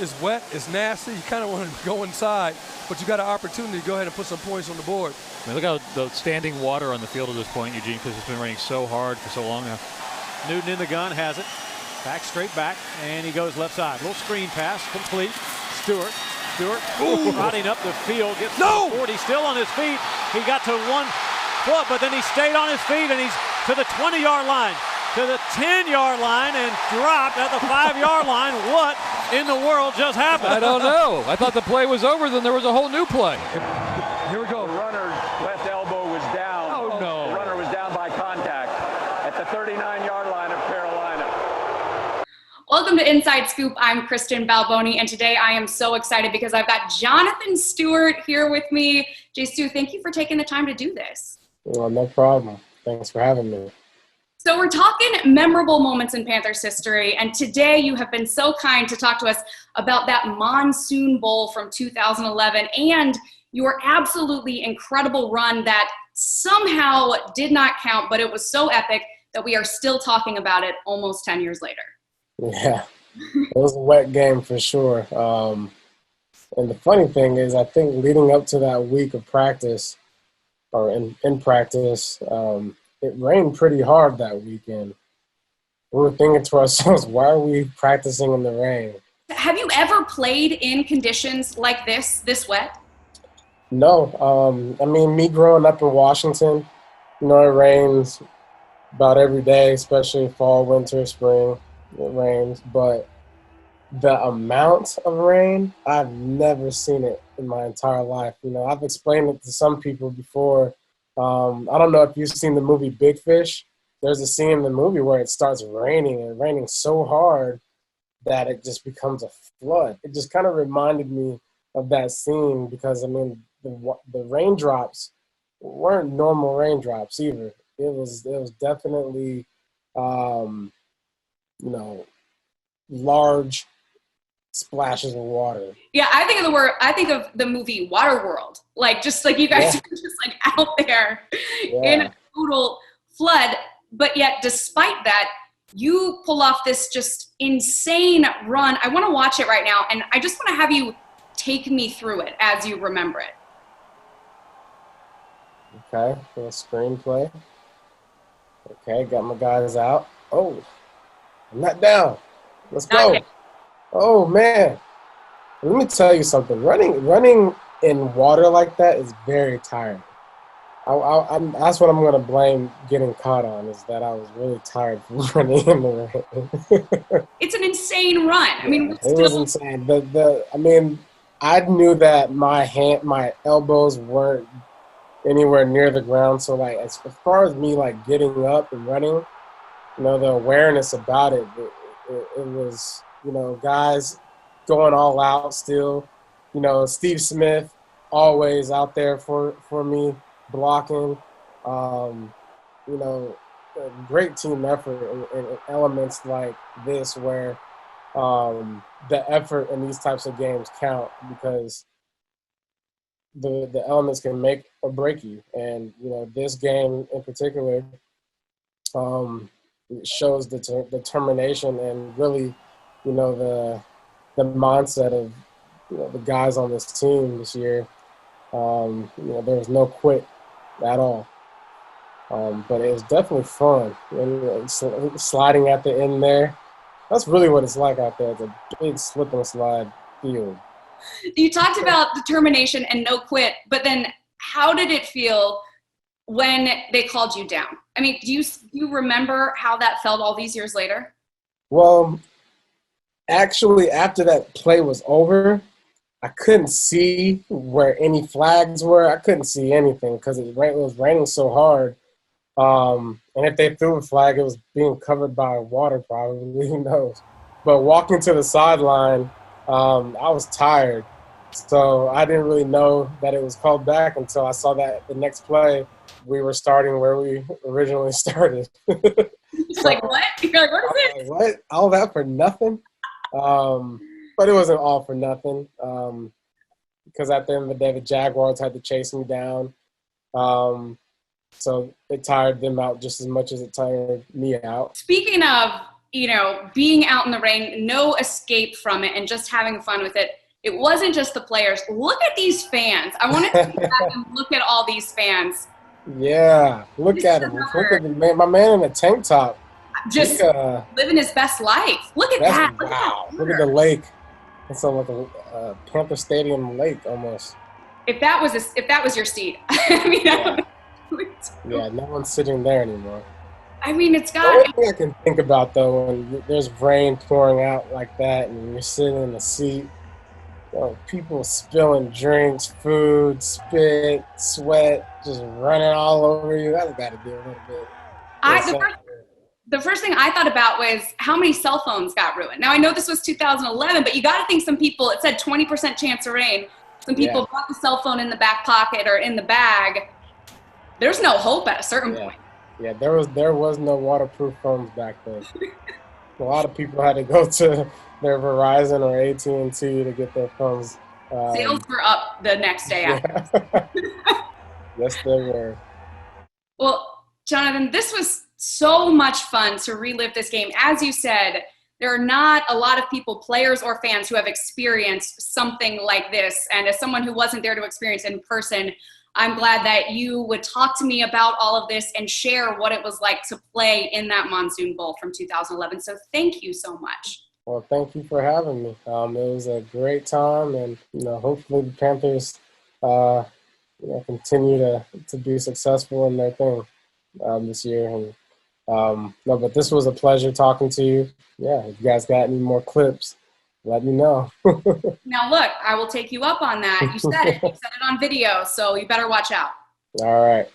It's wet, it's nasty. You kind of want to go inside, but you got an opportunity to go ahead and put some points on the board. I mean, look how the standing water on the field at this point, Eugene, because it's been raining so hard for so long now. Newton in the gun, has it. Back, straight back, and he goes left side. Little screen pass, complete. Stewart trotting up the field, gets to the 40, still on his feet. He got to 1 foot, but then he stayed on his feet, and he's to the 20-yard line, to the 10-yard line, and dropped at the 5-yard line. What in the world just happened? I don't know. I thought the play was over, then there was a whole new play. Here we go. The runner's left elbow was down. Oh, no. The runner was down by contact at the 39-yard line of Carolina. Welcome to Inside Scoop. I'm Kristen Balboni, and today I am so excited because I've got Jonathan Stewart here with me. Stu, thank you for taking the time to do this. Well, no problem. Thanks for having me. So we're talking memorable moments in Panthers history, and today you have been so kind to talk to us about that Monsoon Bowl from 2011 and your absolutely incredible run that somehow did not count, but it was so epic that we are still talking about it almost 10 years later. Yeah, it was a wet game for sure. And the funny thing is, I think leading up to that week of practice, or in practice, it rained pretty hard that weekend. We were thinking to ourselves, why are we practicing in the rain? Have you ever played in conditions like this wet? No. I mean, me growing up in Washington, it rains about every day, especially fall, winter, spring. It rains, but the amount of rain, I've never seen it in my entire life. I've explained it to some people before. I don't know if you've seen the movie Big Fish. There's a scene in the movie where it starts raining and raining so hard that it just becomes a flood. It just kind of reminded me of that scene because, the raindrops weren't normal raindrops either. It was definitely, large splashes of water. Yeah, I think of the movie Waterworld. Just like you guys were just out there in a total flood. But yet, despite that, you pull off this just insane run. I want to watch it right now, and I just want to have you take me through it as you remember it. Okay, for the screenplay. Okay, got my guys out. Oh, I'm not down. Let's go. Okay. Oh, man. Let me tell you something. Running in water like that is very tiring. That's what I'm going to blame getting caught on, is that I was really tired from running in the rain. It's an insane run. It was insane. I knew that my elbows weren't anywhere near the ground. So, as far as me, getting up and running, the awareness about it was, guys going all out still. Steve Smith always out there for me, blocking. A great team effort in elements like this where the effort in these types of games count because the elements can make or break you. And, this game in particular shows the determination and really, the mindset of the guys on this team this year. There was no quit at all. But it was definitely fun. And sliding at the end there, that's really what it's like out there. It's a big slip and slide field. You talked about determination and no quit, but then how did it feel when they called you down? Do you remember how that felt all these years later? Well, actually, after that play was over, I couldn't see where any flags were. I couldn't see anything because it was raining so hard. And if they threw a flag, it was being covered by water probably, who knows. But walking to the sideline, I was tired. So I didn't really know that it was called back until I saw that the next play we were starting where we originally started. It's what? You're what is it? What? All that for nothing? But it wasn't all for nothing because at the end of the day, the Jaguars had to chase me down. So it tired them out just as much as it tired me out. Speaking of, you know, being out in the rain, no escape from it, and just having fun with it. It wasn't just the players. Look at these fans. I want to go back and look at all these fans. Yeah, look at him. Look at the man, my man in a tank top. Just living his best life. Look at that. Wow. Look at the lake. It's like a Panther Stadium lake almost. If that was your seat, I mean, yeah, no one's sitting there anymore. I mean, it's got. The only thing I can think about though, when there's rain pouring out like that, and you're sitting in the seat, you know, people spilling drinks, food, spit, sweat, just running all over you. That's got to be a little bit. The first thing I thought about was how many cell phones got ruined. Now, I know this was 2011, but you got to think some people, it said 20% chance of rain. Some people brought the cell phone in the back pocket or in the bag. There's no hope at a certain point. Yeah, there was no waterproof phones back then. A lot of people had to go to their Verizon or AT&T to get their phones. Sales were up the next day after. Yes, they were. Well, Jonathan, this was so much fun to relive this game. As you said, there are not a lot of people, players or fans, who have experienced something like this. And as someone who wasn't there to experience it in person, I'm glad that you would talk to me about all of this and share what it was like to play in that Monsoon Bowl from 2011. So thank you so much. Well, thank you for having me. It was a great time, and hopefully the Panthers continue to be successful in their thing this year. And no, but this was a pleasure talking to you. Yeah, if you guys got any more clips, let me know. Now, look, I will take you up on that. You said it. You said it on video, so you better watch out. All right.